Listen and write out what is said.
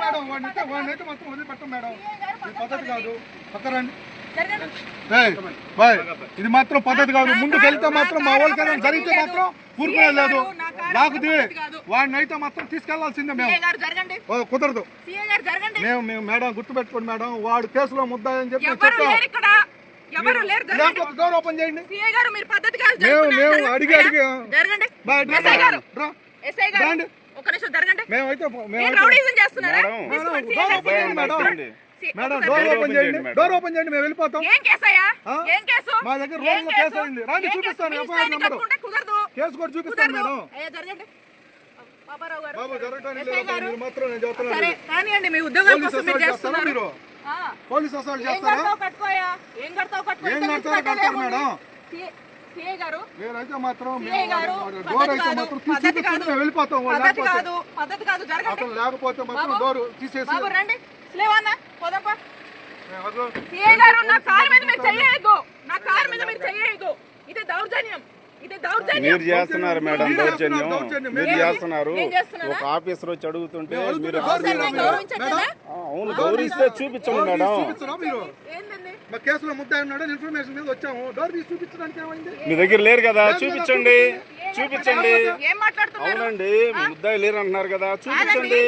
Madam వాడినైతే మొత్తం వదిలిపెట్టం madam, ఇది పద్ధతి కాదు. పక్కరండి బాయ్, ఇది మాత్రం పద్ధతి కాదు. ముందుకు వెళ్తే మాత్రం మా వాళ్ళకి ఏదైనా జరిగితే మాత్రం ఊరుకునే లేదు. లాగుది వాడినైతే మాత్రం తీసుకెళ్లాల్సిందే. మేము కుదరదు. మేము మేడం గుర్తుపెట్టుకోండి మేడం, వాడు కేసులో ముద్దాయని చెప్పి ఓపెన్ చేయండి. మేము అడిగి మేమైతే మేడం డోర్ ఓపెన్ చేయండి, డోర్ ఓపెన్ చేయండి, మేము వెళ్ళిపోతాం. మా దగ్గర రోజులో కేసు అయింది, రండి చూపిస్తాను. ఎఫ్ఐఆర్ నెంబర్ కేసు కూడా చూపిస్తాను మేడం. బాబు జరగడానికి లేదు మాత్రం నేను చెప్తున్నాను. మీరు పోలీస్ అసలు చేస్తారా? ఏం కడతారు మేడం? నేనైతే మాత్రం డోర్ అయితే మాత్రం చూపిస్తాను, మేము వెళ్ళిపోతాం. అతను లేకపోతే మాత్రం డోర్ తీసేసి మీరు చేస్తున్నారు మేడం, దౌర్జన్యం మీరు చేస్తున్నారు. ఒక ఆఫీసర్ వచ్చి అడుగుతుంటే మీరు అవును గౌరవిస్తే చూపించండి మేడం. కేసులో ముద్దాయి ఉన్నాడు ఇన్ఫర్మేషన్ మీద వచ్చాము, డోర్ తీసి చూపించడానికి ఏమైంది? మీ దగ్గర లేరు కదా, చూపించండి చూపించండి. అవునండి ముద్దాయి లేరు అంటున్నారు కదా, చూపించండి.